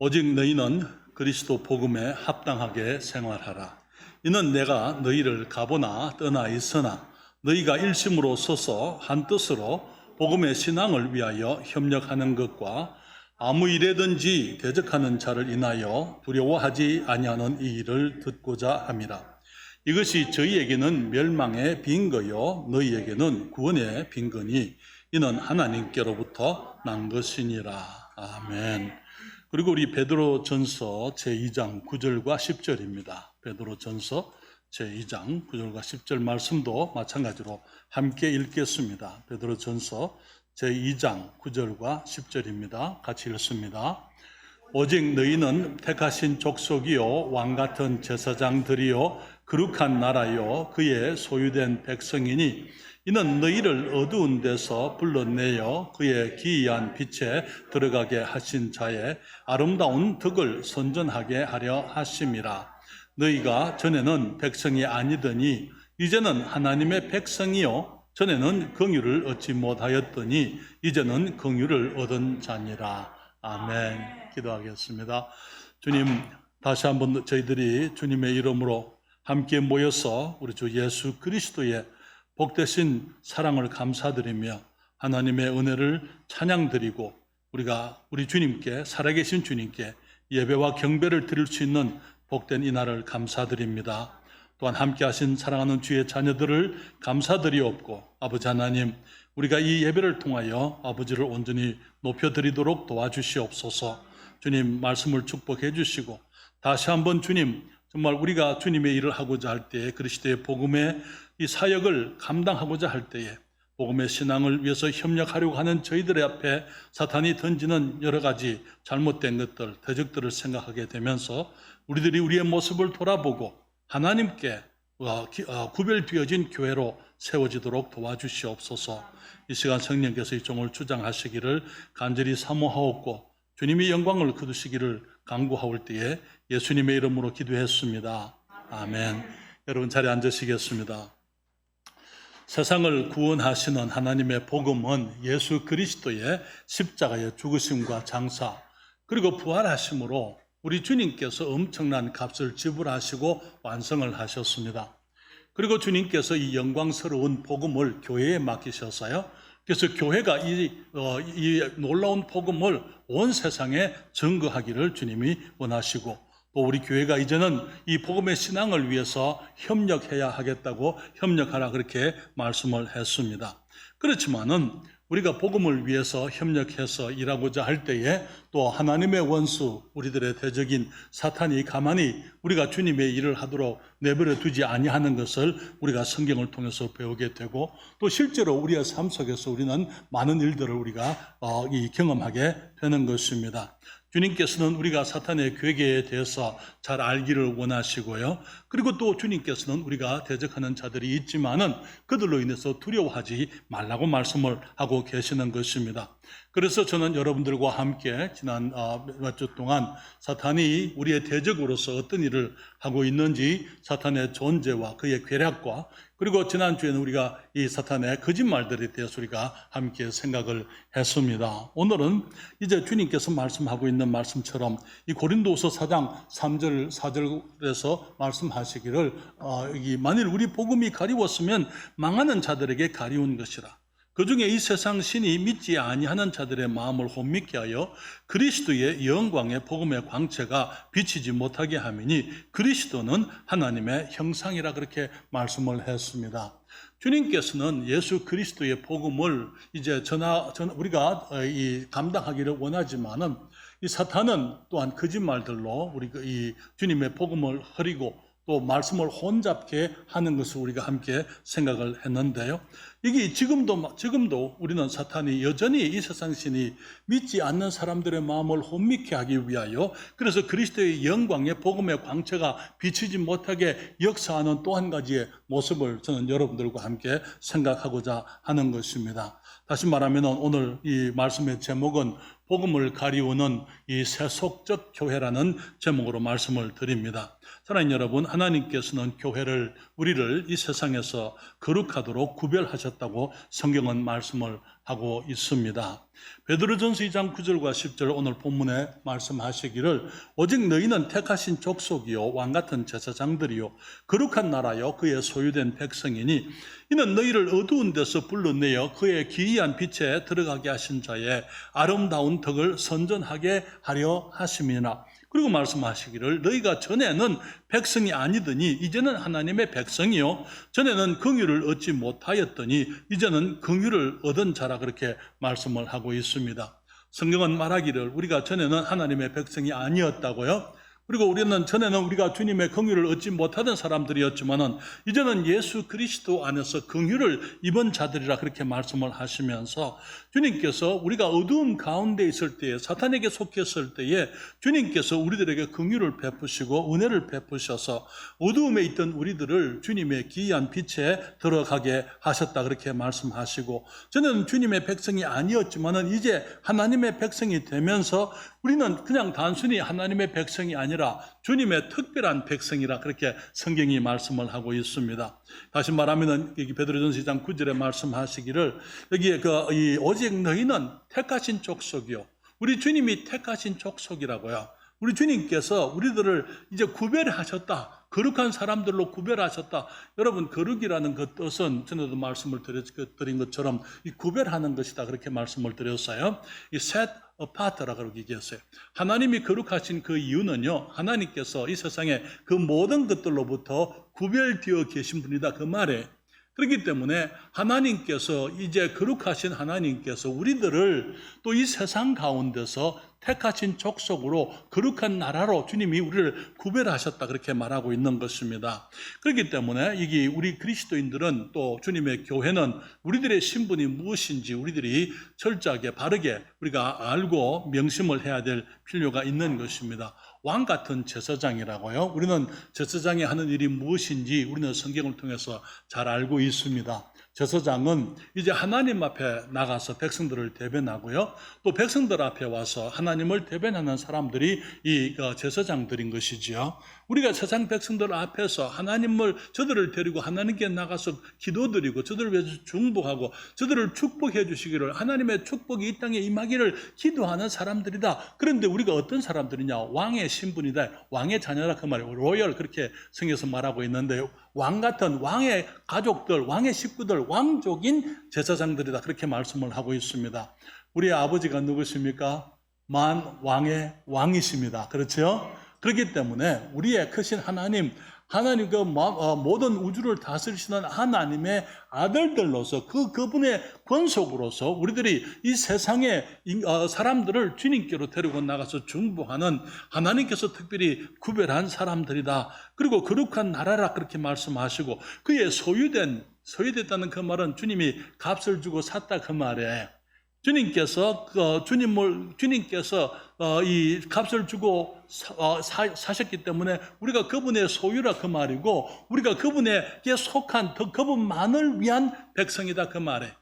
오직 너희는 그리스도 복음에 합당하게 생활하라. 이는 내가 너희를 가보나 떠나 있으나 너희가 일심으로 서서 한 뜻으로 복음의 신앙을 위하여 협력하는 것과 아무 일에든지 대적하는 자를 인하여 두려워하지 아니하는 이 일을 듣고자 함이라. 이것이 저희에게는 멸망의 빈거요 너희에게는 구원의 빈거니 이는 하나님께로부터 난 것이니라. 아멘. 그리고 우리 베드로전서 제2장 9절과 10절입니다. 베드로전서 제2장 9절과 10절 말씀도 마찬가지로 함께 읽겠습니다. 베드로전서 제2장 9절과 10절입니다. 같이 읽습니다. 오직 너희는 택하신 족속이요 왕같은 제사장들이요 거룩한 나라요 그의 소유된 백성이니 이는 너희를 어두운 데서 불러내어 그의 기이한 빛에 들어가게 하신 자의 아름다운 덕을 선전하게 하려 하심이라. 너희가 전에는 백성이 아니더니 이제는 하나님의 백성이요 전에는 긍휼을 얻지 못하였더니 이제는 긍휼을 얻은 자니라. 아멘. 기도하겠습니다. 주님, 다시 한번 저희들이 주님의 이름으로 함께 모여서 우리 주 예수 그리스도의 복되신 사랑을 감사드리며 하나님의 은혜를 찬양드리고 우리 주님께, 살아계신 주님께 예배와 경배를 드릴 수 있는 복된 이 날을 감사드립니다. 또한 함께 하신 사랑하는 주의 자녀들을 감사드리옵고 아버지 하나님, 우리가 이 예배를 통하여 아버지를 온전히 높여드리도록 도와주시옵소서. 주님 말씀을 축복해 주시고 다시 한번 주님, 정말 우리가 주님의 일을 하고자 할 때에 그리스도의 복음의 이 사역을 감당하고자 할 때에 복음의 신앙을 위해서 협력하려고 하는 저희들의 앞에 사탄이 던지는 여러 가지 잘못된 것들, 대적들을 생각하게 되면서 우리들이 우리의 모습을 돌아보고 하나님께 구별되어진 교회로 세워지도록 도와주시옵소서. 이 시간 성령께서 이 종을 주장하시기를 간절히 사모하옵고 주님이 영광을 거두시기를 간구하올 때에 예수님의 이름으로 기도했습니다. 아멘. 여러분 자리에 앉으시겠습니다. 세상을 구원하시는 하나님의 복음은 예수 그리스도의 십자가의 죽으심과 장사 그리고 부활하심으로 우리 주님께서 엄청난 값을 지불하시고 완성을 하셨습니다. 그리고 주님께서 이 영광스러운 복음을 교회에 맡기셨어요. 그래서 교회가 이 놀라운 복음을 온 세상에 증거하기를 주님이 원하시고 또 우리 교회가 이제는 이 복음의 신앙을 위해서 협력해야 하겠다고 협력하라 그렇게 말씀을 했습니다. 그렇지만은 우리가 복음을 위해서 협력해서 일하고자 할 때에 또 하나님의 원수, 우리들의 대적인 사탄이 가만히 우리가 주님의 일을 하도록 내버려 두지 아니하는 것을 우리가 성경을 통해서 배우게 되고 또 실제로 우리의 삶 속에서 우리는 많은 일들을 우리가 경험하게 되는 것입니다. 주님께서는 우리가 사탄의 괴계에 대해서 잘 알기를 원하시고요. 그리고 또 주님께서는 우리가 대적하는 자들이 있지만은 그들로 인해서 두려워하지 말라고 말씀을 하고 계시는 것입니다. 그래서 저는 여러분들과 함께 지난 몇 주 동안 사탄이 우리의 대적으로서 어떤 일을 하고 있는지 사탄의 존재와 그의 괴략과 그리고 지난주에는 우리가 이 사탄의 거짓말들에 대해서 우리가 함께 생각을 했습니다. 오늘은 이제 주님께서 말씀하고 있는 말씀처럼 이 고린도후서 4장 3절 4절에서 말씀하시기를 만일 우리 복음이 가리웠으면 망하는 자들에게 가리운 것이라. 그중에 이 세상 신이 믿지 아니하는 자들의 마음을 혼미케 하여 그리스도의 영광의 복음의 광채가 비치지 못하게 함이니 그리스도는 하나님의 형상이라 그렇게 말씀을 했습니다. 주님께서는 예수 그리스도의 복음을 이제 우리가 감당하기를 원하지만은 이 사탄은 또한 거짓말들로 우리가 이 주님의 복음을 흐리고 또 말씀을 혼잡게 하는 것을 우리가 함께 생각을 했는데요. 이게 지금도 우리는 사탄이 여전히 이 세상 신이 믿지 않는 사람들의 마음을 혼미케 하기 위하여 그래서 그리스도의 영광의 복음의 광채가 비치지 못하게 역사하는 또 한 가지의 모습을 저는 여러분들과 함께 생각하고자 하는 것입니다. 다시 말하면 오늘 이 말씀의 제목은 복음을 가리우는 이 세속적 교회라는 제목으로 말씀을 드립니다. 사랑하는 여러분, 하나님께서는 우리를 이 세상에서 거룩하도록 구별하셨다. 하셨다고 성경은 말씀을 하고 있습니다. 베드로전서 2장 9절과 10절 오늘 본문에 말씀하시기를 오직 너희는 택하신 족속이요 왕같은 제사장들이요 거룩한 나라요 그의 소유된 백성이니 이는 너희를 어두운 데서 불러내어 그의 기이한 빛에 들어가게 하신 자의 아름다운 덕을 선전하게 하려 하심이나. 그리고 말씀하시기를 너희가 전에는 백성이 아니더니 이제는 하나님의 백성이요 전에는 긍휼을 얻지 못하였더니 이제는 긍휼을 얻은 자라 그렇게 말씀을 하고 있습니다. 성경은 말하기를 우리가 전에는 하나님의 백성이 아니었다고요. 그리고 우리는 전에는 우리가 주님의 긍휼을 얻지 못하던 사람들이었지만은 이제는 예수 그리스도 안에서 긍휼을 입은 자들이라 그렇게 말씀을 하시면서 주님께서 우리가 어두움 가운데 있을 때에 사탄에게 속했을 때에 주님께서 우리들에게 긍휼을 베푸시고 은혜를 베푸셔서 어두움에 있던 우리들을 주님의 기이한 빛에 들어가게 하셨다 그렇게 말씀하시고 저는 주님의 백성이 아니었지만은 이제 하나님의 백성이 되면서 우리는 그냥 단순히 하나님의 백성이 아니라 주님의 특별한 백성이라 그렇게 성경이 말씀을 하고 있습니다. 다시 말하면은 여기 베드로전서 2장 9절에 말씀하시기를 여기에 오직 너희는 택하신 족속이요. 우리 주님이 택하신 족속이라고요. 우리 주님께서 우리들을 이제 구별하셨다. 거룩한 사람들로 구별하셨다. 여러분 거룩이라는 그 뜻은 전에도 말씀을 드린 것처럼 이 구별하는 것이다 그렇게 말씀을 드렸어요. 이 set apart라고 얘기했어요. 하나님이 거룩하신 그 이유는요. 하나님께서 이 세상에 그 모든 것들로부터 구별되어 계신 분이다 그 말에. 그렇기 때문에 하나님께서 이제 거룩하신 하나님께서 우리들을 또 이 세상 가운데서 택하신 족속으로 거룩한 나라로 주님이 우리를 구별하셨다 그렇게 말하고 있는 것입니다. 그렇기 때문에 이게 우리 그리스도인들은 또 주님의 교회는 우리들의 신분이 무엇인지 우리들이 철저하게 바르게 우리가 알고 명심을 해야 될 필요가 있는 것입니다. 왕 같은 제사장이라고요. 우리는 제사장이 하는 일이 무엇인지 우리는 성경을 통해서 잘 알고 있습니다. 제사장은 이제 하나님 앞에 나가서 백성들을 대변하고요. 또 백성들 앞에 와서 하나님을 대변하는 사람들이 이 제사장들인 것이지요. 우리가 세상 백성들 앞에서 저들을 데리고 하나님께 나가서 기도드리고 저들을 위해서 중보하고 저들을 축복해 주시기를 하나님의 축복이 이 땅에 임하기를 기도하는 사람들이다. 그런데 우리가 어떤 사람들이냐? 왕의 신분이다. 왕의 자녀라 그 말이에요. 로열 그렇게 성경에서 말하고 있는데요. 왕 같은 왕의 가족들, 왕의 식구들, 왕족인 제사장들이다. 그렇게 말씀을 하고 있습니다. 우리 아버지가 누구십니까? 만왕의 왕이십니다. 그렇죠? 그렇기 때문에 우리의 크신 하나님 그 모든 우주를 다스리시는 하나님의 아들들로서 그분의 권속으로서 우리들이 이 세상의 사람들을 주님께로 데리고 나가서 중보하는 하나님께서 특별히 구별한 사람들이다. 그리고 거룩한 나라라 그렇게 말씀하시고 그의 소유됐다는 그 말은 주님이 값을 주고 샀다 그 말이에요. 주님께서 이 값을 주고 사셨기 때문에 우리가 그분의 소유라 그 말이고 우리가 그분에게 속한 그분만을 위한 백성이다 그 말에.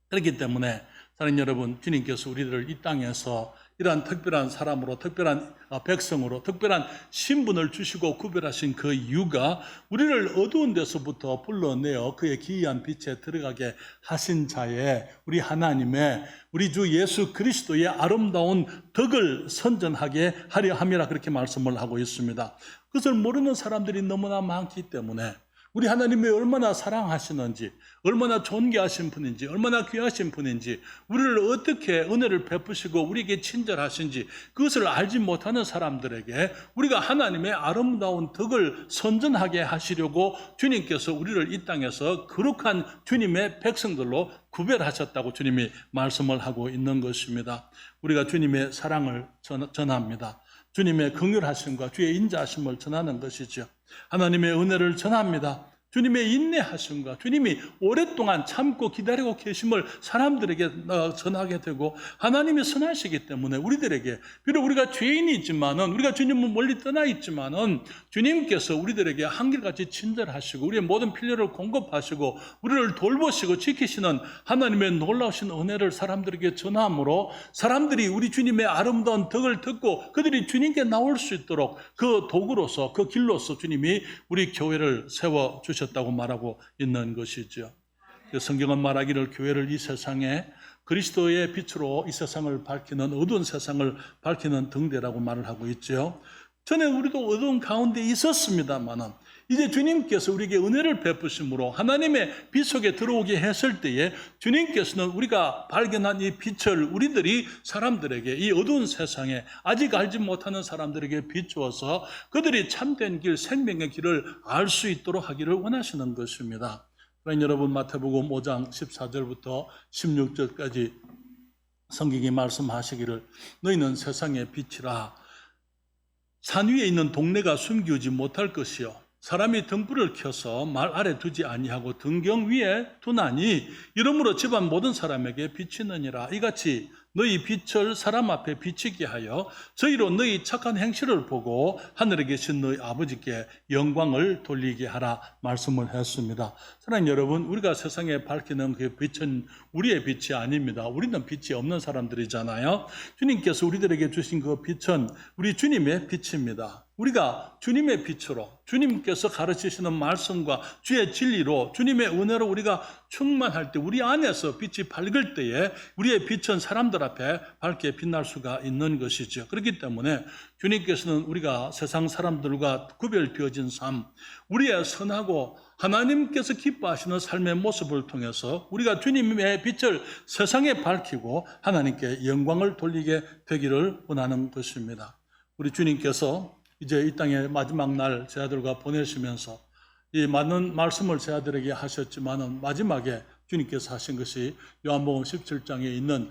그렇기 때문에 사랑하는 여러분, 주님께서 우리들을 이 땅에서 이러한 특별한 사람으로, 특별한 백성으로, 특별한 신분을 주시고 구별하신 그 이유가 우리를 어두운 데서부터 불러내어 그의 기이한 빛에 들어가게 하신 자의 우리 하나님의 우리 주 예수 그리스도의 아름다운 덕을 선전하게 하려 함이라 그렇게 말씀을 하고 있습니다. 그것을 모르는 사람들이 너무나 많기 때문에 우리 하나님이 얼마나 사랑하시는지, 얼마나 존귀하신 분인지, 얼마나 귀하신 분인지, 우리를 어떻게 은혜를 베푸시고 우리에게 친절하신지 그것을 알지 못하는 사람들에게 우리가 하나님의 아름다운 덕을 선전하게 하시려고 주님께서 우리를 이 땅에서 거룩한 주님의 백성들로 구별하셨다고 주님이 말씀을 하고 있는 것입니다. 우리가 주님의 사랑을 전합니다. 주님의 긍휼하심과 주의 인자하심을 전하는 것이죠. 하나님의 은혜를 전합니다. 주님의 인내하심과 주님이 오랫동안 참고 기다리고 계심을 사람들에게 전하게 되고 하나님이 선하시기 때문에 우리들에게 비록 우리가 죄인이지만은 우리가 주님을 멀리 떠나 있지만은 주님께서 우리들에게 한결같이 친절하시고 우리의 모든 필요를 공급하시고 우리를 돌보시고 지키시는 하나님의 놀라우신 은혜를 사람들에게 전함으로 사람들이 우리 주님의 아름다운 덕을 듣고 그들이 주님께 나올 수 있도록 그 도구로서 그 길로서 주님이 우리 교회를 세워주셨다고 말하고 있는 것이죠. 성경은 말하기를 교회를 이 세상에 그리스도의 빛으로 이 세상을 밝히는, 어두운 세상을 밝히는 등대라고 말을 하고 있죠. 전에 우리도 어두운 가운데 있었습니다만은 이제 주님께서 우리에게 은혜를 베푸심으로 하나님의 빛 속에 들어오게 했을 때에 주님께서는 우리가 발견한 이 빛을 우리들이 사람들에게, 이 어두운 세상에 아직 알지 못하는 사람들에게 비추어서 그들이 참된 길, 생명의 길을 알 수 있도록 하기를 원하시는 것입니다. 그러니 여러분, 마태복음 5장 14절부터 16절까지 성경이 말씀하시기를 너희는 세상의 빛이라. 산 위에 있는 동네가 숨기지 못할 것이요 사람이 등불을 켜서 말 아래 두지 아니하고 등경 위에 두나니 이러므로 집안 모든 사람에게 비치느니라. 이같이 너희 빛을 사람 앞에 비치게 하여 저희로 너희 착한 행실을 보고 하늘에 계신 너희 아버지께 영광을 돌리게 하라 말씀을 했습니다. 사랑하는 여러분, 우리가 세상에 밝히는 그 빛은 우리의 빛이 아닙니다. 우리는 빛이 없는 사람들이잖아요. 주님께서 우리들에게 주신 그 빛은 우리 주님의 빛입니다. 우리가 주님의 빛으로, 주님께서 가르치시는 말씀과 주의 진리로, 주님의 은혜로 우리가 충만할 때, 우리 안에서 빛이 밝을 때에 우리의 빛은 사람들 앞에 밝게 빛날 수가 있는 것이죠. 그렇기 때문에 주님께서는 우리가 세상 사람들과 구별되어진 삶, 우리의 선하고 하나님께서 기뻐하시는 삶의 모습을 통해서 우리가 주님의 빛을 세상에 밝히고 하나님께 영광을 돌리게 되기를 원하는 것입니다. 우리 주님께서 이제 이 땅의 마지막 날 제 아들과 보내시면서 이 많은 말씀을 제 아들에게 하셨지만은 마지막에 주님께서 하신 것이 요한복음 17장에 있는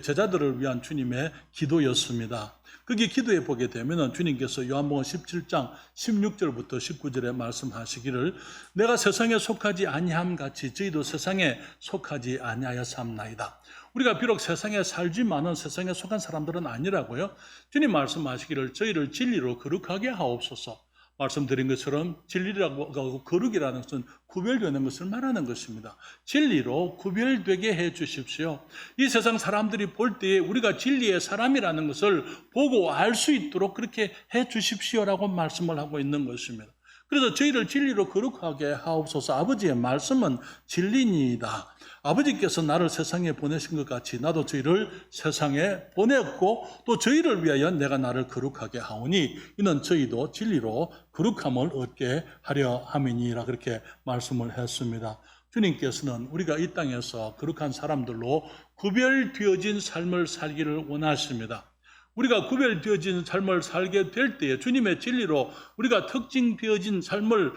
제자들을 위한 주님의 기도였습니다. 거기 기도해 보게 되면은 주님께서 요한복음 17장 16절부터 19절에 말씀하시기를 내가 세상에 속하지 아니함 같이 저희도 세상에 속하지 아니하여 삼나이다. 우리가 비록 세상에 살지만은 세상에 속한 사람들은 아니라고요. 주님 말씀하시기를 저희를 진리로 거룩하게 하옵소서. 말씀드린 것처럼 진리라고 하고 거룩이라는 것은 구별되는 것을 말하는 것입니다. 진리로 구별되게 해 주십시오. 이 세상 사람들이 볼 때에 우리가 진리의 사람이라는 것을 보고 알 수 있도록 그렇게 해 주십시오라고 말씀을 하고 있는 것입니다. 그래서 저희를 진리로 거룩하게 하옵소서. 아버지의 말씀은 진리니이다. 아버지께서 나를 세상에 보내신 것 같이 나도 저희를 세상에 보냈고 또 저희를 위하여 내가 나를 거룩하게 하오니 이는 저희도 진리로 거룩함을 얻게 하려 함이니라 그렇게 말씀을 했습니다. 주님께서는 우리가 이 땅에서 거룩한 사람들로 구별되어진 삶을 살기를 원하십니다. 우리가 구별되어진 삶을 살게 될 때에 주님의 진리로 우리가 특징되어진 삶을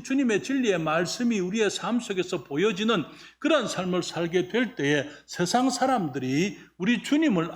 주님의 진리의 말씀이 우리의 삶 속에서 보여지는 그런 삶을 살게 될 때에 세상 사람들이 우리 주님을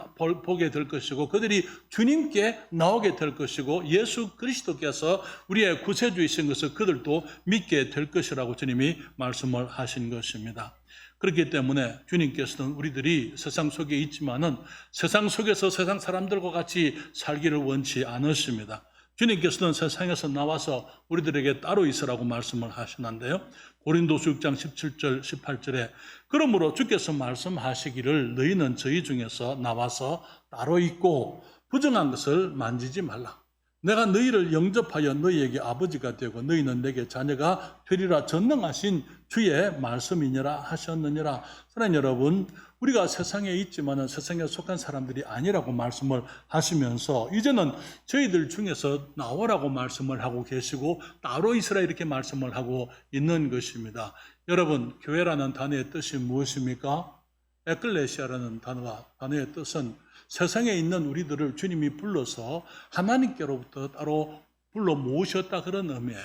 보게 될 것이고 그들이 주님께 나오게 될 것이고 예수 그리스도께서 우리의 구세주이신 것을 그들도 믿게 될 것이라고 주님이 말씀을 하신 것입니다. 그렇기 때문에 주님께서는 우리들이 세상 속에 있지만은 세상 속에서 세상 사람들과 같이 살기를 원치 않으십니다. 주님께서는 세상에서 나와서 우리들에게 따로 있으라고 말씀을 하시는데요. 고린도서 6장 17절 18절에 그러므로 주께서 말씀하시기를 너희는 저희 중에서 나와서 따로 있고 부정한 것을 만지지 말라. 내가 너희를 영접하여 너희에게 아버지가 되고 너희는 내게 자녀가 되리라 전능하신 주의 말씀이니라 하셨느니라. 사랑하는 여러분, 우리가 세상에 있지만 세상에 속한 사람들이 아니라고 말씀을 하시면서 이제는 저희들 중에서 나오라고 말씀을 하고 계시고 따로 있으라 이렇게 말씀을 하고 있는 것입니다. 여러분, 교회라는 단어의 뜻이 무엇입니까? 에클레시아라는 단어의 뜻은 세상에 있는 우리들을 주님이 불러서 하나님께로부터 따로 불러 모으셨다 그런 의미예요.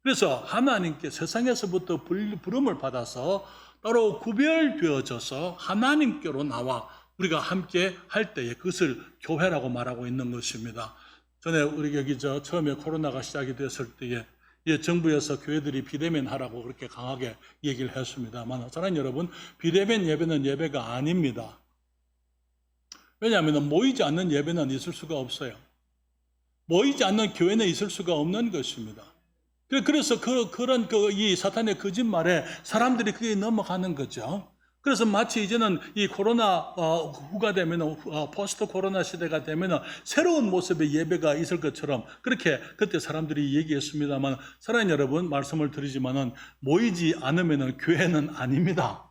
그래서 하나님께 세상에서부터 부름을 받아서 따로 구별되어져서 하나님께로 나와 우리가 함께 할 때에 그것을 교회라고 말하고 있는 것입니다. 전에 우리 여기 처음에 코로나가 시작이 됐을 때에 정부에서 교회들이 비대면 하라고 그렇게 강하게 얘기를 했습니다만 사랑하는 여러분, 비대면 예배는 예배가 아닙니다. 왜냐하면 모이지 않는 예배는 있을 수가 없어요. 모이지 않는 교회는 있을 수가 없는 것입니다. 그래서 그런 이 사탄의 거짓말에 사람들이 그게 넘어가는 거죠. 그래서 마치 이제는 이 코로나 후가 되면 포스트 코로나 시대가 되면 새로운 모습의 예배가 있을 것처럼 그렇게 그때 사람들이 얘기했습니다만, 사랑하는 여러분, 말씀을 드리지만은 모이지 않으면은 교회는 아닙니다.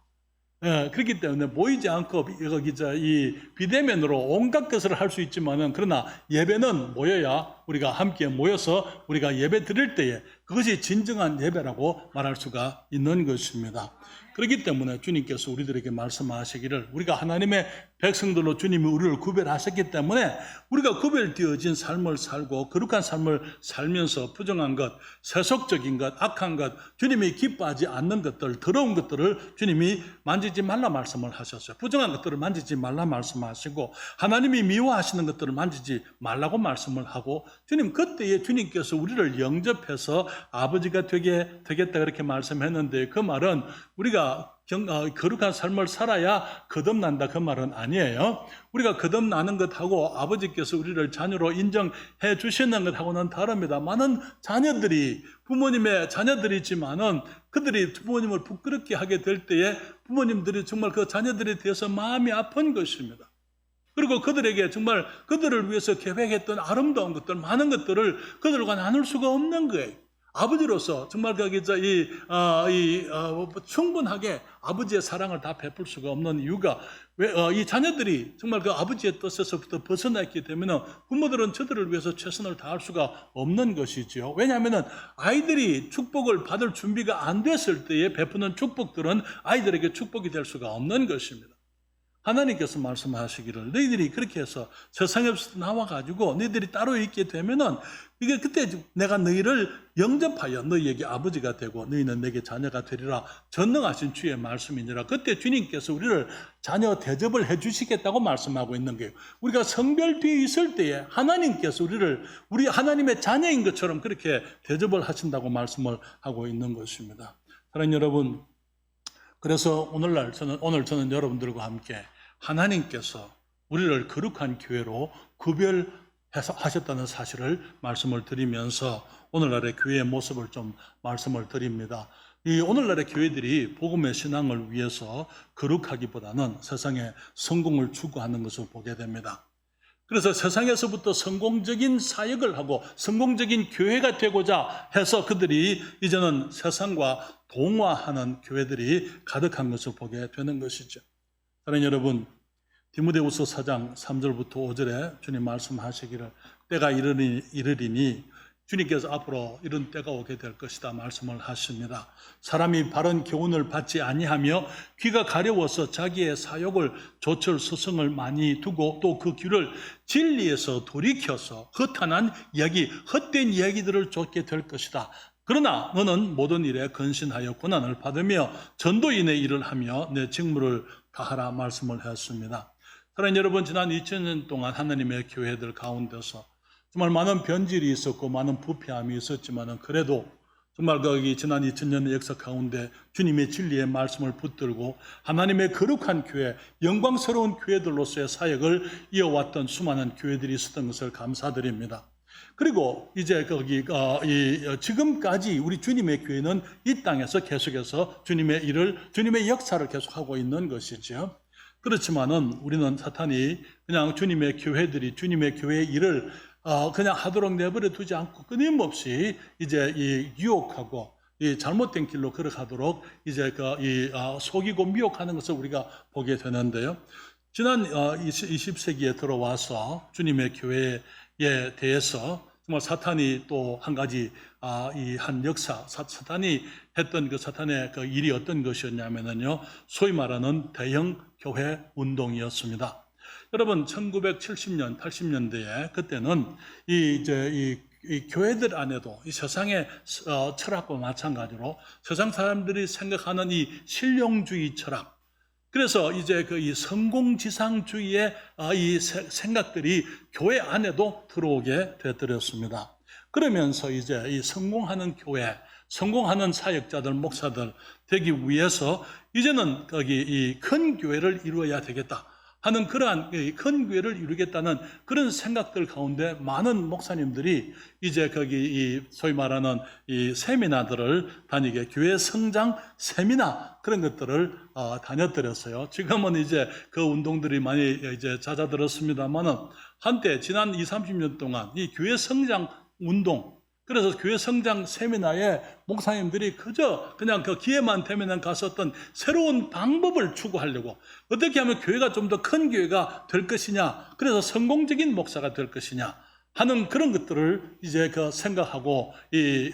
예, 그렇기 때문에 모이지 않고 이 비대면으로 온갖 것을 할 수 있지만은, 그러나 예배는 모여야, 우리가 함께 모여서 우리가 예배 드릴 때에 그것이 진정한 예배라고 말할 수가 있는 것입니다. 그렇기 때문에 주님께서 우리들에게 말씀하시기를, 우리가 하나님의 백성들로 주님이 우리를 구별하셨기 때문에 우리가 구별되어진 삶을 살고 거룩한 삶을 살면서 부정한 것, 세속적인 것, 악한 것, 주님이 기뻐하지 않는 것들, 더러운 것들을 주님이 만지지 말라 말씀을 하셨어요. 부정한 것들을 만지지 말라 말씀하시고, 하나님이 미워하시는 것들을 만지지 말라고 말씀을 하고, 주님 그때에 주님께서 우리를 영접해서 아버지가 되겠다 그렇게 말씀했는데, 그 말은 우리가 거룩한 삶을 살아야 거듭난다 그 말은 아니에요. 우리가 거듭나는 것하고 아버지께서 우리를 자녀로 인정해 주시는 것하고는 다릅니다. 많은 자녀들이 부모님의 자녀들이지만은 그들이 부모님을 부끄럽게 하게 될 때에 부모님들이 정말 그 자녀들에 대해서 마음이 아픈 것입니다. 그리고 그들에게 정말 그들을 위해서 계획했던 아름다운 것들, 많은 것들을 그들과 나눌 수가 없는 거예요. 아버지로서 정말 충분하게 아버지의 사랑을 다 베풀 수가 없는 이유가, 이 자녀들이 정말 그 아버지의 뜻에서부터 벗어났기 때문에 부모들은 저들을 위해서 최선을 다할 수가 없는 것이죠. 왜냐하면 아이들이 축복을 받을 준비가 안 됐을 때에 베푸는 축복들은 아이들에게 축복이 될 수가 없는 것입니다. 하나님께서 말씀하시기를, 너희들이 그렇게 해서 세상에서 나와가지고 너희들이 따로 있게 되면은, 이게 그때 내가 너희를 영접하여 너희에게 아버지가 되고 너희는 내게 자녀가 되리라 전능하신 주의 말씀이니라. 그때 주님께서 우리를 자녀 대접을 해주시겠다고 말씀하고 있는 거예요. 우리가 성별 뒤에 있을 때에 하나님께서 우리 하나님의 자녀인 것처럼 그렇게 대접을 하신다고 말씀을 하고 있는 것입니다. 사랑하는 여러분, 그래서 오늘 저는 여러분들과 함께 하나님께서 우리를 거룩한 교회로 구별하셨다는 사실을 말씀을 드리면서 오늘날의 교회의 모습을 좀 말씀을 드립니다. 이 오늘날의 교회들이 복음의 신앙을 위해서 거룩하기보다는 세상에 성공을 추구하는 것을 보게 됩니다. 그래서 세상에서부터 성공적인 사역을 하고 성공적인 교회가 되고자 해서 그들이 이제는 세상과 동화하는 교회들이 가득한 것을 보게 되는 것이죠. 사랑하는 여러분, 디모데후서 4장 3절부터 5절에 주님 말씀하시기를, 때가 이르리니 주님께서 앞으로 이런 때가 오게 될 것이다 말씀을 하십니다. 사람이 바른 교훈을 받지 아니하며 귀가 가려워서 자기의 사욕을 조철서성을 많이 두고 또 그 귀를 진리에서 돌이켜서 허탄한 이야기, 헛된 이야기들을 쫓게 될 것이다. 그러나 너는 모든 일에 근신하여 고난을 받으며 전도인의 일을 하며 내 직무를 다하라 말씀을 했습니다. 사랑하는 여러분, 지난 2000년 동안 하나님의 교회들 가운데서 정말 많은 변질이 있었고 많은 부패함이 있었지만은, 그래도 정말 지난 2000년의 역사 가운데 주님의 진리의 말씀을 붙들고 하나님의 거룩한 교회, 영광스러운 교회들로서의 사역을 이어왔던 수많은 교회들이 있었던 것을 감사드립니다. 그리고 이제 지금까지 우리 주님의 교회는 이 땅에서 계속해서 주님의 역사를 계속하고 있는 것이죠. 그렇지만은 우리는 사탄이 그냥 주님의 교회의 일을 그냥 하도록 내버려 두지 않고 끊임없이 이제 유혹하고 잘못된 길로 걸어가도록 이제 속이고 미혹하는 것을 우리가 보게 되는데요. 지난 20세기에 들어와서 주님의 교회에 대해서 정말 사탄이 또 한 가지 한 역사, 사탄이 했던 그 사탄의 그 일이 어떤 것이었냐면요, 소위 말하는 대형 교회 운동이었습니다. 여러분, 1970년, 80년대에 그때는 이 교회들 안에도 이 세상의 철학과 마찬가지로 세상 사람들이 생각하는 이 실용주의 철학, 그래서 이제 이 성공지상주의의 이 생각들이 교회 안에도 들어오게 되었습니다. 그러면서 이제 이 성공하는 교회, 성공하는 사역자들, 목사들 되기 위해서 이제는 이 큰 교회를 이루어야 되겠다 하는 그러한 큰 교회를 이루겠다는 그런 생각들 가운데 많은 목사님들이 이제 거기 이 소위 말하는 이 세미나들을 다니게 교회 성장 세미나 그런 것들을 다녔더랬어요. 지금은 이제 그 운동들이 많이 이제 잦아들었습니다만은 한때 지난 20, 30년 동안 이 교회 성장 운동, 그래서 교회 성장 세미나에 목사님들이 그냥 그 기회만 되면 가서 어떤 새로운 방법을 추구하려고 어떻게 하면 교회가 좀 더 큰 교회가 될 것이냐, 그래서 성공적인 목사가 될 것이냐 하는 그런 것들을 이제 그 생각하고 이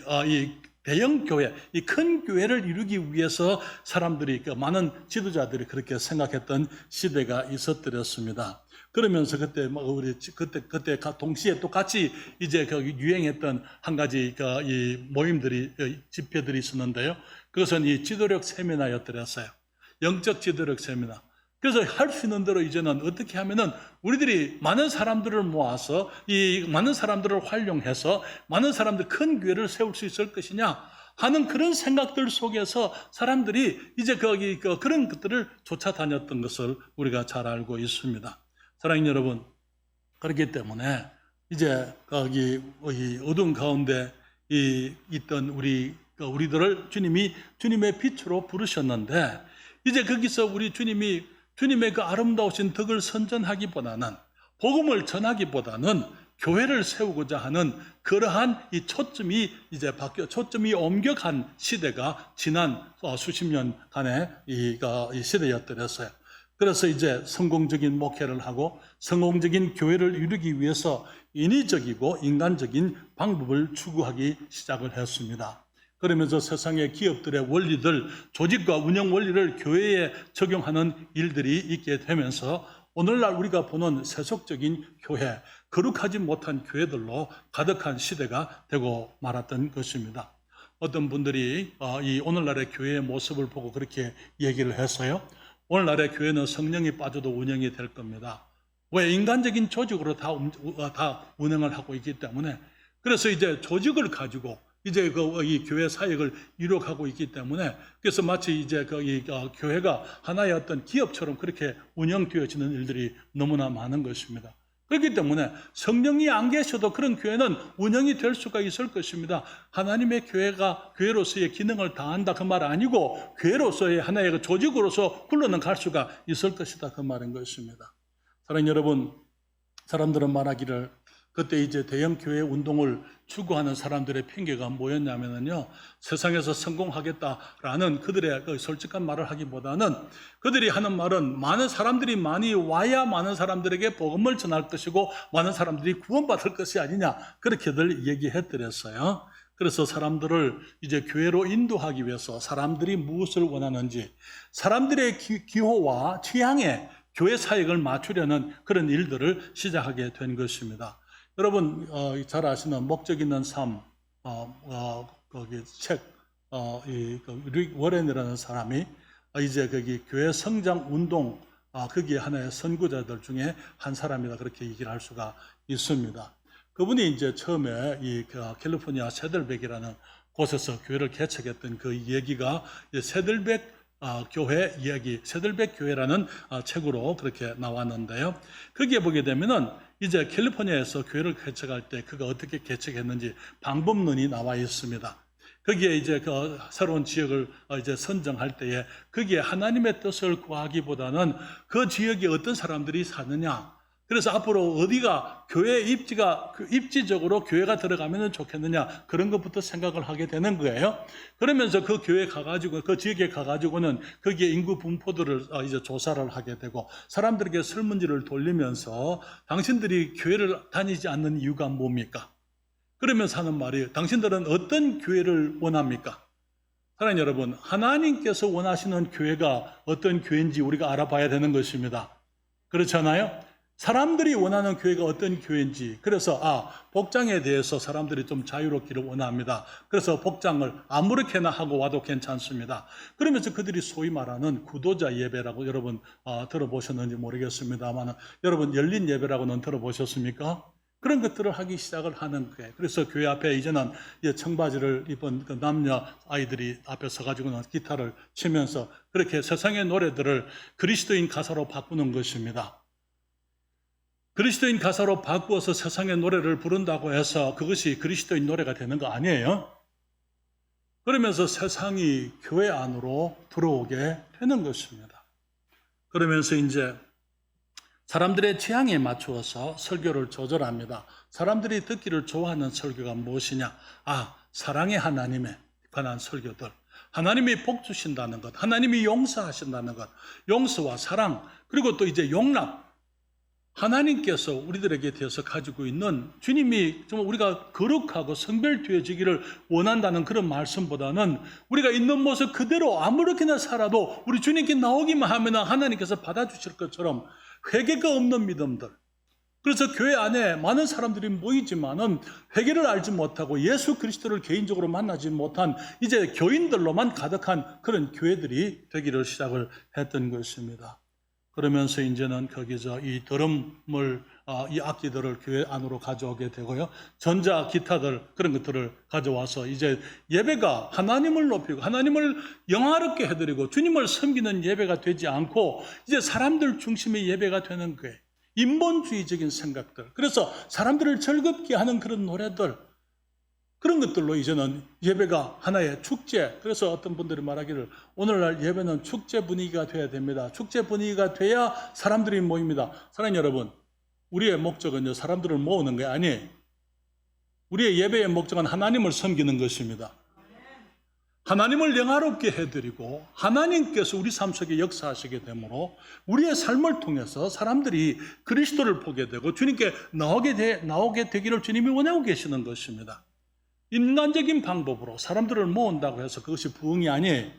대형 교회, 이 큰 교회를 이루기 위해서 사람들이 많은 지도자들이 그렇게 생각했던 시대가 있었더랬습니다. 그러면서 그때 그때 동시에 또 같이 이제 유행했던 한 가지 이 모임들이 집회들이 있었는데요. 그것은 이 지도력 세미나였더랬어요. 영적 지도력 세미나. 그래서 할 수 있는 대로 이제는 어떻게 하면은 우리들이 많은 사람들을 모아서 이 많은 사람들을 활용해서 많은 사람들 큰 교회를 세울 수 있을 것이냐 하는 그런 생각들 속에서 사람들이 이제 그런 것들을 쫓아다녔던 것을 우리가 잘 알고 있습니다. 사랑하는 여러분, 그렇기 때문에 이제 이 어두운 가운데 있던 우리들을 주님이 주님의 빛으로 부르셨는데 이제 거기서 우리 주님의 그 아름다우신 덕을 선전하기보다는 복음을 전하기보다는 교회를 세우고자 하는 그러한 이 초점이 이제 초점이 옮겨간 시대가 지난 수십 년간의 이 시대였더랬어요. 그래서 이제 성공적인 목회를 하고 성공적인 교회를 이루기 위해서 인위적이고 인간적인 방법을 추구하기 시작을 했습니다. 그러면서 세상의 기업들의 원리들, 조직과 운영 원리를 교회에 적용하는 일들이 있게 되면서 오늘날 우리가 보는 세속적인 교회, 거룩하지 못한 교회들로 가득한 시대가 되고 말았던 것입니다. 어떤 분들이 이 오늘날의 교회의 모습을 보고 그렇게 얘기를 했어요. 오늘날의 교회는 성령이 빠져도 운영이 될 겁니다. 왜? 인간적인 조직으로 다 운영을 하고 있기 때문에. 그래서 이제 조직을 가지고 이제 이 교회 사역을 이루어가고 있기 때문에 그래서 마치 이제 교회가 하나의 어떤 기업처럼 그렇게 운영되어지는 일들이 너무나 많은 것입니다. 그렇기 때문에 성령이 안 계셔도 그런 교회는 운영이 될 수가 있을 것입니다. 하나님의 교회가 교회로서의 기능을 다한다 그 말 아니고 교회로서의 하나의 조직으로서 굴러는 갈 수가 있을 것이다 그 말인 것입니다. 사랑하는 여러분, 사람들은 말하기를 그때 이제 대형 교회 운동을 추구하는 사람들의 핑계가 뭐였냐면요, 세상에서 성공하겠다라는 그들의 솔직한 말을 하기보다는 그들이 하는 말은 많은 사람들이 많이 와야 많은 사람들에게 복음을 전할 것이고 많은 사람들이 구원받을 것이 아니냐 그렇게들 얘기했더랬어요. 그래서 사람들을 이제 교회로 인도하기 위해서 사람들이 무엇을 원하는지 사람들의 기호와 취향에 교회 사역을 맞추려는 그런 일들을 시작하게 된 것입니다. 여러분 잘 아시는 목적 있는 삶 거기 책 릭 워렌이라는 사람이 이제 거기 교회 성장 운동 거기에 하나의 선구자들 중에 한 사람이다 그렇게 얘기를 할 수가 있습니다. 그분이 이제 처음에 이 캘리포니아 세들백이라는 곳에서 교회를 개척했던 그 얘기가 세들백 교회 이야기, 세들백 교회라는 책으로 그렇게 나왔는데요. 거기에 보게 되면은 이제 캘리포니아에서 교회를 개척할 때 그가 어떻게 개척했는지 방법론이 나와 있습니다. 거기에 이제 그 새로운 지역을 이제 선정할 때에 거기에 하나님의 뜻을 구하기보다는 그 지역에 어떤 사람들이 사느냐, 그래서 앞으로 어디가 교회 입지적으로 교회가 들어가면 좋겠느냐 그런 것부터 생각을 하게 되는 거예요. 그러면서 그 교회 가가지고 그 지역에 가가지고는 거기에 인구 분포들을 이제 조사를 하게 되고 사람들에게 설문지를 돌리면서 당신들이 교회를 다니지 않는 이유가 뭡니까? 그러면서 하는 말이 당신들은 어떤 교회를 원합니까? 사랑하는 여러분, 하나님께서 원하시는 교회가 어떤 교회인지 우리가 알아봐야 되는 것입니다. 그렇잖아요? 사람들이 원하는 교회가 어떤 교회인지, 그래서 복장에 대해서 사람들이 좀 자유롭기를 원합니다. 그래서 복장을 아무렇게나 하고 와도 괜찮습니다. 그러면서 그들이 소위 말하는 구도자 예배라고 여러분 들어보셨는지 모르겠습니다만 여러분 열린 예배라고는 들어보셨습니까? 그런 것들을 하기 시작을 하는 거예요. 그래서 교회 앞에 이제는 청바지를 입은 그 남녀 아이들이 앞에 서가지고는 기타를 치면서 그렇게 세상의 노래들을 그리스도인 가사로 바꾸는 것입니다. 그리스도인 가사로 바꾸어서 세상의 노래를 부른다고 해서 그것이 그리스도인 노래가 되는 거 아니에요? 그러면서 세상이 교회 안으로 들어오게 되는 것입니다. 그러면서 이제 사람들의 취향에 맞추어서 설교를 조절합니다. 사람들이 듣기를 좋아하는 설교가 무엇이냐? 사랑의 하나님에 관한 설교들. 하나님이 복 주신다는 것, 하나님이 용서하신다는 것, 용서와 사랑, 그리고 또 이제 용납. 하나님께서 우리들에게 대해서 가지고 있는 주님이 정말 우리가 거룩하고 성별되어지기를 원한다는 그런 말씀보다는 우리가 있는 모습 그대로 아무렇게나 살아도 우리 주님께 나오기만 하면 하나님께서 받아주실 것처럼 회개가 없는 믿음들. 그래서 교회 안에 많은 사람들이 모이지만은 회개를 알지 못하고 예수 그리스도를 개인적으로 만나지 못한 이제 교인들로만 가득한 그런 교회들이 되기를 시작을 했던 것입니다. 그러면서 이제는 거기서 이 드럼을, 이 악기들을 교회 안으로 가져오게 되고요. 전자 기타들, 그런 것들을 가져와서 이제 예배가 하나님을 높이고 하나님을 영화롭게 해드리고 주님을 섬기는 예배가 되지 않고 이제 사람들 중심의 예배가 되는 거예요. 인본주의적인 생각들. 그래서 사람들을 즐겁게 하는 그런 노래들. 그런 것들로 이제는 예배가 하나의 축제. 그래서 어떤 분들이 말하기를 오늘날 예배는 축제 분위기가 돼야 됩니다. 축제 분위기가 돼야 사람들이 모입니다. 사랑하는 여러분, 우리의 목적은요, 사람들을 모으는 게 아니에요. 우리의 예배의 목적은 하나님을 섬기는 것입니다. 하나님을 영화롭게 해드리고 하나님께서 우리 삶 속에 역사하시게 되므로 우리의 삶을 통해서 사람들이 그리스도를 보게 되고 주님께 나오게 되기를 주님이 원하고 계시는 것입니다. 인간적인 방법으로 사람들을 모은다고 해서 그것이 부흥이 아니에요.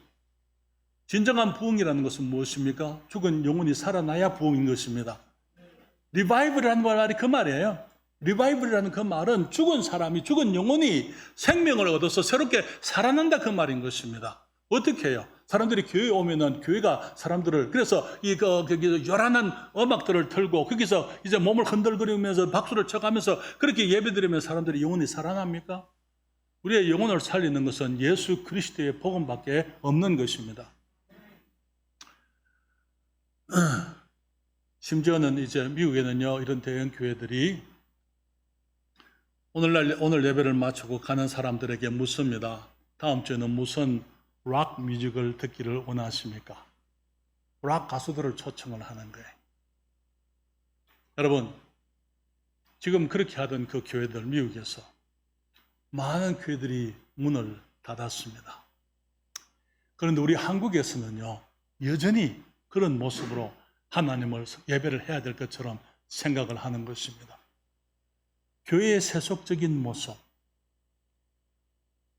진정한 부흥이라는 것은 무엇입니까? 죽은 영혼이 살아나야 부흥인 것입니다. 리바이벌이라는 말이 그 말이에요. 리바이벌이라는 그 말은 죽은 사람이, 죽은 영혼이 생명을 얻어서 새롭게 살아난다 그 말인 것입니다. 어떻게 해요? 사람들이 교회에 오면은 교회가 사람들을, 그래서 요란한 음악들을 틀고 거기서 이제 몸을 흔들거리면서 박수를 쳐가면서 그렇게 예배드리면 사람들이 영혼이 살아납니까? 우리의 영혼을 살리는 것은 예수 그리스도의 복음밖에 없는 것입니다. 심지어는 이제 미국에는요, 이런 대형 교회들이 오늘 예배를 마치고 가는 사람들에게 묻습니다. 다음 주에는 무슨 락 뮤직을 듣기를 원하십니까? 락 가수들을 초청을 하는 거예요. 여러분, 지금 그렇게 하던 그 교회들, 미국에서 많은 교회들이 문을 닫았습니다. 그런데 우리 한국에서는요, 여전히 그런 모습으로 하나님을 예배를 해야 될 것처럼 생각을 하는 것입니다. 교회의 세속적인 모습,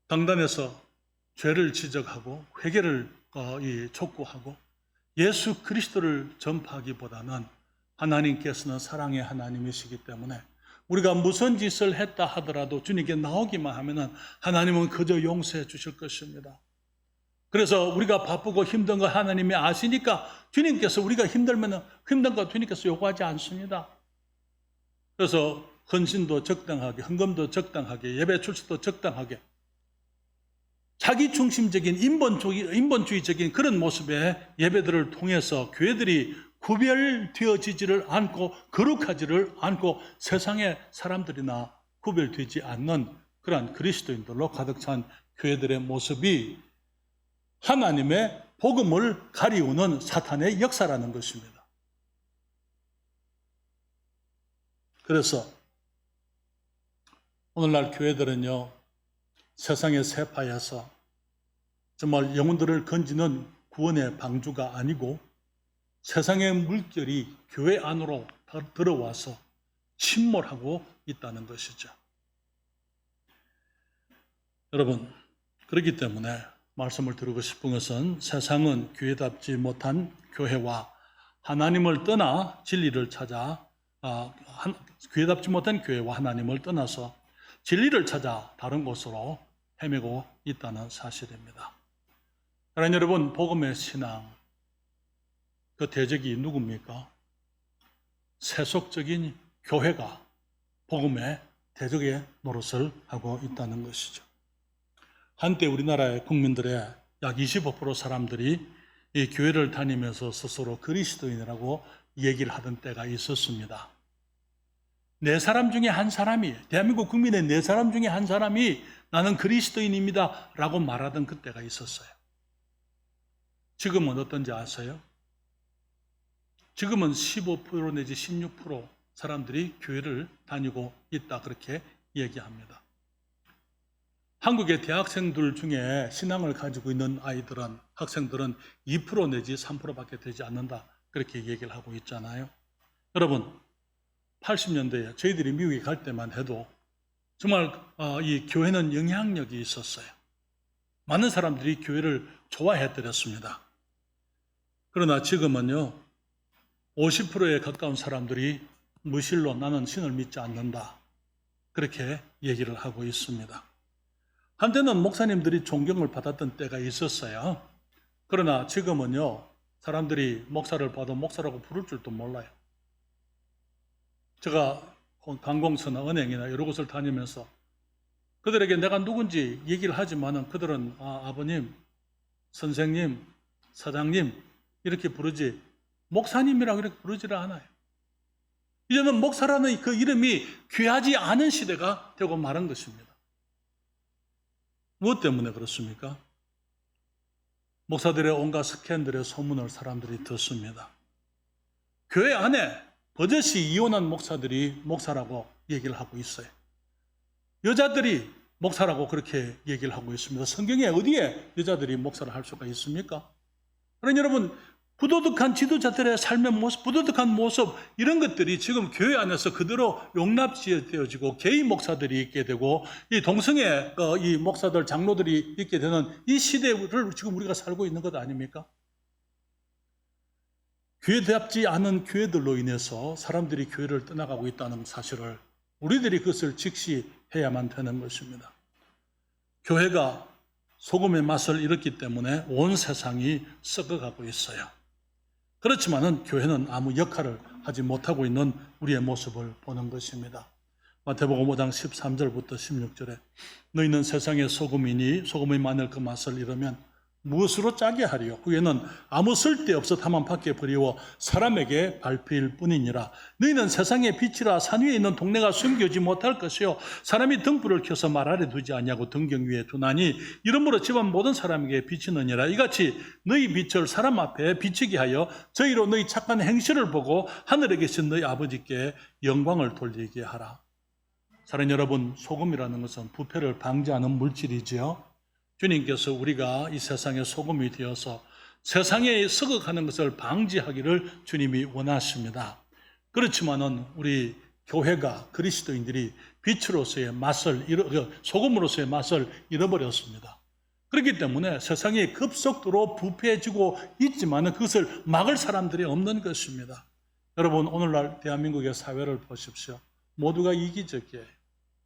강단에서 죄를 지적하고 회개를 촉구하고 예수 그리스도를 전파하기보다는 하나님께서는 사랑의 하나님이시기 때문에 우리가 무슨 짓을 했다 하더라도 주님께 나오기만 하면은 하나님은 그저 용서해 주실 것입니다. 그래서 우리가 바쁘고 힘든 거 하나님이 아시니까 주님께서 우리가 힘들면 힘든 거 주님께서 요구하지 않습니다. 그래서 헌신도 적당하게, 헌금도 적당하게, 예배 출석도 적당하게, 자기 중심적인 인본주의적인 그런 모습의 예배들을 통해서 교회들이 구별되어지지를 않고 거룩하지를 않고 세상의 사람들이나 구별되지 않는 그러한 그리스도인들로 가득 찬 교회들의 모습이 하나님의 복음을 가리우는 사탄의 역사라는 것입니다. 그래서 오늘날 교회들은요, 세상의 세파에서 정말 영혼들을 건지는 구원의 방주가 아니고 세상의 물결이 교회 안으로 들어와서 침몰하고 있다는 것이죠. 여러분, 그렇기 때문에 말씀을 드리고 싶은 것은 세상은 교회답지 못한 교회와 하나님을 떠나 진리를 찾아 교회답지 못한 교회와 하나님을 떠나서 진리를 찾아 다른 곳으로 헤매고 있다는 사실입니다. 사랑하는 여러분, 복음의 신앙, 그 대적이 누굽니까? 세속적인 교회가 복음의 대적의 노릇을 하고 있다는 것이죠. 한때 우리나라의 국민들의 약 25% 사람들이 이 교회를 다니면서 스스로 그리스도인이라고 얘기를 하던 때가 있었습니다. 네 사람 중에 한 사람이, 대한민국 국민의 네 사람 중에 한 사람이 나는 그리스도인입니다 라고 말하던 그때가 있었어요. 지금은 어떤지 아세요? 지금은 15% 내지 16% 사람들이 교회를 다니고 있다 그렇게 얘기합니다. 한국의 대학생들 중에 신앙을 가지고 있는 아이들은, 학생들은 2% 내지 3%밖에 되지 않는다 그렇게 얘기를 하고 있잖아요. 여러분, 80년대에 저희들이 미국에 갈 때만 해도 정말 이 교회는 영향력이 있었어요. 많은 사람들이 교회를 좋아해드렸습니다. 그러나 지금은요, 50%에 가까운 사람들이 무실로 나는 신을 믿지 않는다 그렇게 얘기를 하고 있습니다. 한때는 목사님들이 존경을 받았던 때가 있었어요. 그러나 지금은요, 사람들이 목사를 봐도 목사라고 부를 줄도 몰라요. 제가 관공서나 은행이나 여러 곳을 다니면서 그들에게 내가 누군지 얘기를 하지만은 그들은 아버님, 선생님, 사장님 이렇게 부르지 목사님이라고 이렇게 부르지를 않아요. 이제는 목사라는 그 이름이 귀하지 않은 시대가 되고 말한 것입니다. 무엇 때문에 그렇습니까? 목사들의 온갖 스캔들의 소문을 사람들이 듣습니다. 교회 안에 버젓이 이혼한 목사들이 목사라고 얘기를 하고 있어요. 여자들이 목사라고 그렇게 얘기를 하고 있습니다. 성경에 어디에 여자들이 목사를 할 수가 있습니까? 그러니 여러분, 부도덕한 지도자들의 삶의 모습, 부도덕한 모습 이런 것들이 지금 교회 안에서 그대로 용납되어지고 개인 목사들이 있게 되고 이 동성애 이 목사들, 장로들이 있게 되는 이 시대를 지금 우리가 살고 있는 것 아닙니까? 교회답지 않은 교회들로 인해서 사람들이 교회를 떠나가고 있다는 사실을 우리들이 그것을 직시해야만 되는 것입니다. 교회가 소금의 맛을 잃었기 때문에 온 세상이 썩어가고 있어요. 그렇지만은 교회는 아무 역할을 하지 못하고 있는 우리의 모습을 보는 것입니다. 마태복음 5장 13절부터 16절에 너희는 세상의 소금이니 소금의 마늘 그 맛을 잃으면 무엇으로 짜게 하리요? 후에는 아무 쓸데없어 다만 밖에 버리워 사람에게 밟힐 뿐이니라. 너희는 세상의 빛이라 산 위에 있는 동네가 숨겨지 못할 것이요 사람이 등불을 켜서 말 아래 두지 아니하고 등경 위에 두나니 이러므로 집안 모든 사람에게 비치느니라. 이같이 너희 빛을 사람 앞에 비치게 하여 저희로 너희 착한 행실을 보고 하늘에 계신 너희 아버지께 영광을 돌리게 하라. 사랑하는 여러분, 소금이라는 것은 부패를 방지하는 물질이지요. 주님께서 우리가 이 세상의 소금이 되어서 세상에 썩어가는 것을 방지하기를 주님이 원하십니다. 그렇지만은 우리 교회가 그리스도인들이 빛으로서의 맛을 소금으로서의 맛을 잃어버렸습니다. 그렇기 때문에 세상이 급속도로 부패해지고 있지만은 그것을 막을 사람들이 없는 것입니다. 여러분, 오늘날 대한민국의 사회를 보십시오. 모두가 이기적이에요.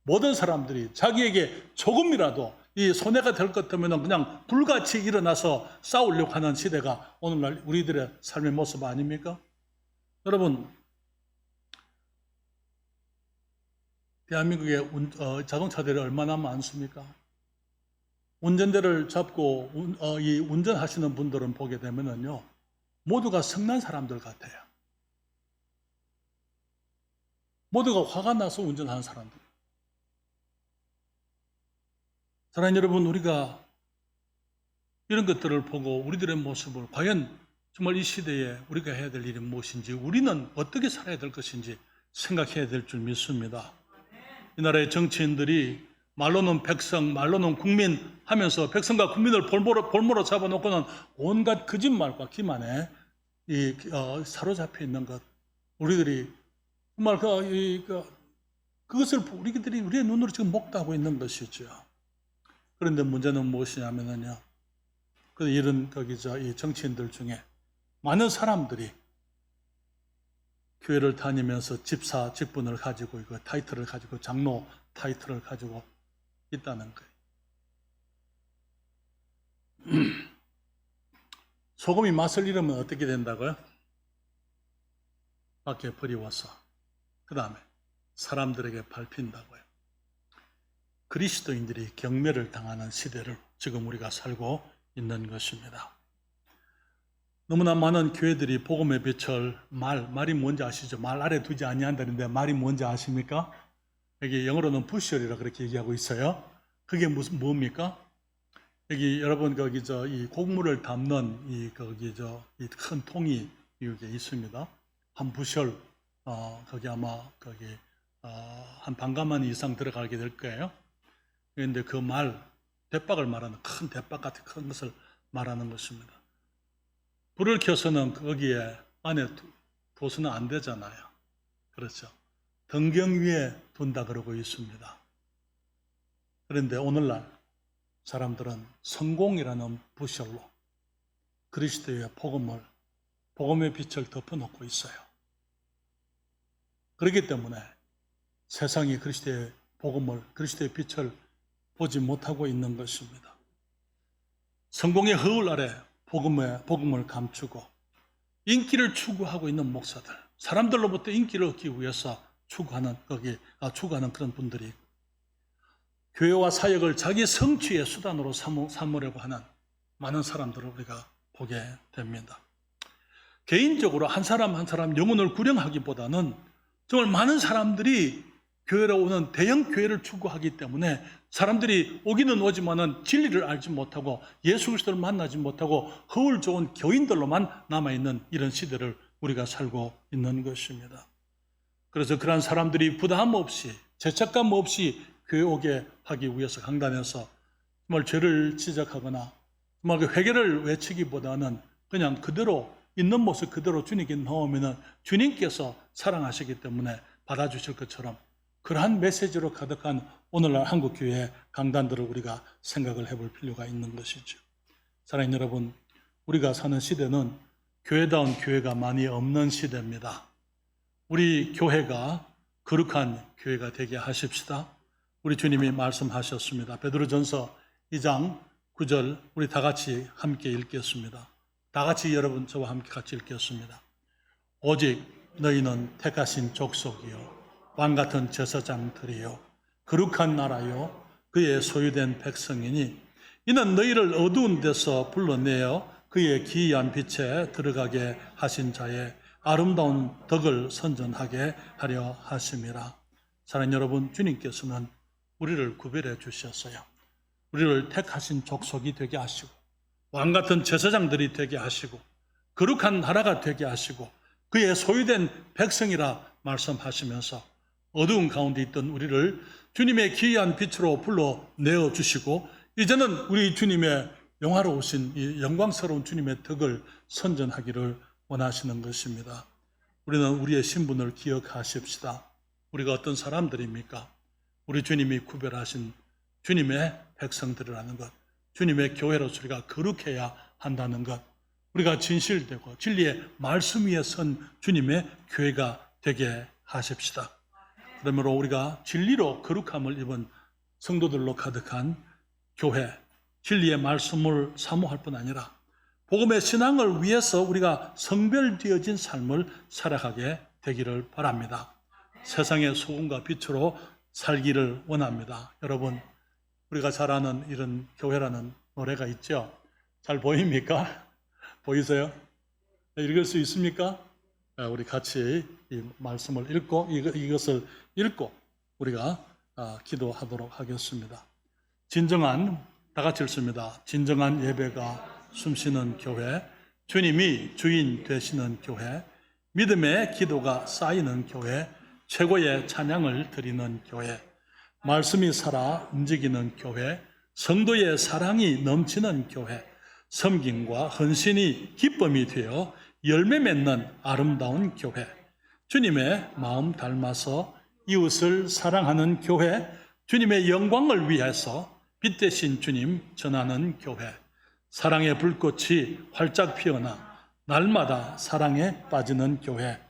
모든 사람들이 자기에게 조금이라도 이 손해가 될 것 같으면 그냥 불같이 일어나서 싸우려고 하는 시대가 오늘날 우리들의 삶의 모습 아닙니까? 여러분, 대한민국의 자동차들이 얼마나 많습니까? 운전대를 잡고 이 운전하시는 분들은 보게 되면요, 모두가 성난 사람들 같아요. 모두가 화가 나서 운전하는 사람들. 사랑하는 여러분, 우리가 이런 것들을 보고 우리들의 모습을 과연 정말 이 시대에 우리가 해야 될 일이 무엇인지, 우리는 어떻게 살아야 될 것인지 생각해야 될 줄 믿습니다. 이 나라의 정치인들이 말로는 백성, 말로는 국민 하면서 백성과 국민을 볼모로 잡아놓고는 온갖 거짓말과 기만에 사로잡혀 있는 것, 우리들이 정말 그것을 우리들이 우리의 눈으로 지금 목도하고 있는 것이죠. 그런데 문제는 무엇이냐면요, 이런 이 정치인들 중에 많은 사람들이 교회를 다니면서 집사 직분을 가지고 이거 타이틀을 가지고 장로 타이틀을 가지고 있다는 거예요. 소금이 맛을 잃으면 어떻게 된다고요? 밖에 버리워서. 그 다음에 사람들에게 밟힌다고요. 그리스도인들이 경멸을 당하는 시대를 지금 우리가 살고 있는 것입니다. 너무나 많은 교회들이 복음의 빛을 말이 뭔지 아시죠? 말 아래 두지 아니한다는데 말이 뭔지 아십니까? 여기 영어로는 부셔리라 그렇게 얘기하고 있어요. 그게 뭡니까? 여기 여러분 거기 이 곡물을 담는 이 큰 통이 이게 있습니다. 한 부셜 거기 아마 거기 한 반가마니 이상 들어가게 될 거예요. 그런데 그 대박을 말하는 큰 대박 같은 큰 것을 말하는 것입니다. 불을 켜서는 거기에 안에 둬서는 안 되잖아요. 그렇죠. 등경 위에 둔다 그러고 있습니다. 그런데 오늘날 사람들은 성공이라는 부셜로 그리스도의 복음의 빛을 덮어놓고 있어요. 그렇기 때문에 세상이 그리스도의 빛을 보지 못하고 있는 것입니다. 성공의 허울 아래 복음을 감추고 인기를 추구하고 있는 목사들, 사람들로부터 인기를 얻기 위해서 추구하는 그런 분들이 있고, 교회와 사역을 자기 성취의 수단으로 삼으려고 하는 많은 사람들을 우리가 보게 됩니다. 개인적으로 한 사람 한 사람 영혼을 구령하기보다는 정말 많은 사람들이 교회로 오는 대형 교회를 추구하기 때문에 사람들이 오기는 오지만은 진리를 알지 못하고 예수 그리스도를 만나지 못하고 허울 좋은 교인들로만 남아있는 이런 시대를 우리가 살고 있는 것입니다. 그래서 그러한 사람들이 부담 없이 죄책감 없이 교회 오게 하기 위해서 강단에서 정말 죄를 지적하거나 정말 그 회개를 외치기보다는 그냥 그대로 있는 모습 그대로 주님께 넣으면 주님께서 사랑하시기 때문에 받아주실 것처럼 그러한 메시지로 가득한 오늘날 한국교회의 강단들을 우리가 생각을 해볼 필요가 있는 것이죠. 사랑하는 여러분, 우리가 사는 시대는 교회다운 교회가 많이 없는 시대입니다. 우리 교회가 거룩한 교회가 되게 하십시다. 우리 주님이 말씀하셨습니다. 베드로전서 2장 9절 우리 다 같이 함께 읽겠습니다. 다 같이 여러분 저와 함께 같이 읽겠습니다. 오직 너희는 택하신 족속이요 왕같은 제사장들이요 거룩한 나라요 그의 소유된 백성이니 이는 너희를 어두운 데서 불러내어 그의 기이한 빛에 들어가게 하신 자의 아름다운 덕을 선전하게 하려 하심이라. 사랑하는 여러분, 주님께서는 우리를 구별해 주셨어요. 우리를 택하신 족속이 되게 하시고 왕같은 제사장들이 되게 하시고 거룩한 나라가 되게 하시고 그의 소유된 백성이라 말씀하시면서 어두운 가운데 있던 우리를 주님의 기이한 빛으로 불러내어 주시고 이제는 우리 주님의 영화로우신 이 영광스러운 주님의 덕을 선전하기를 원하시는 것입니다. 우리는 우리의 신분을 기억하십시다. 우리가 어떤 사람들입니까? 우리 주님이 구별하신 주님의 백성들이라는 것, 주님의 교회로서 우리가 거룩해야 한다는 것, 우리가 진실되고 진리의 말씀 위에 선 주님의 교회가 되게 하십시다. 그러므로 우리가 진리로 거룩함을 입은 성도들로 가득한 교회, 진리의 말씀을 사모할 뿐 아니라 복음의 신앙을 위해서 우리가 성별되어진 삶을 살아가게 되기를 바랍니다. 세상의 소금과 빛으로 살기를 원합니다. 여러분, 우리가 잘 아는 이런 교회라는 노래가 있죠. 잘 보입니까? 보이세요? 읽을 수 있습니까? 우리 같이 이 말씀을 읽고 이것을 읽고 우리가 기도하도록 하겠습니다. 다 같이 읽습니다. 진정한 예배가 숨쉬는 교회, 주님이 주인 되시는 교회, 믿음의 기도가 쌓이는 교회, 최고의 찬양을 드리는 교회, 말씀이 살아 움직이는 교회, 성도의 사랑이 넘치는 교회, 섬김과 헌신이 기쁨이 되어 열매 맺는 아름다운 교회, 주님의 마음 닮아서 이웃을 사랑하는 교회, 주님의 영광을 위해서 빛 대신 주님 전하는 교회, 사랑의 불꽃이 활짝 피어나 날마다 사랑에 빠지는 교회,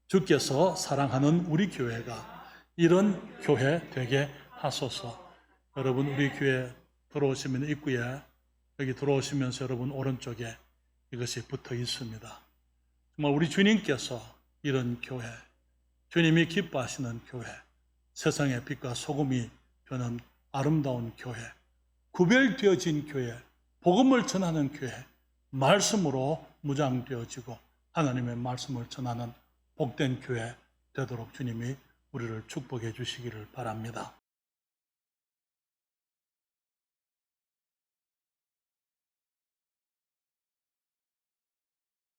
주께서 사랑하는 우리 교회가 이런 교회 되게 하소서. 여러분, 우리 교회 들어오시면 입구에 여기 들어오시면서 여러분 오른쪽에 이것이 붙어 있습니다. 정말 우리 주님께서 이런 교회, 주님이 기뻐하시는 교회, 세상의 빛과 소금이 되는 아름다운 교회, 구별되어진 교회, 복음을 전하는 교회, 말씀으로 무장되어지고 하나님의 말씀을 전하는 복된 교회 되도록 주님이 우리를 축복해 주시기를 바랍니다.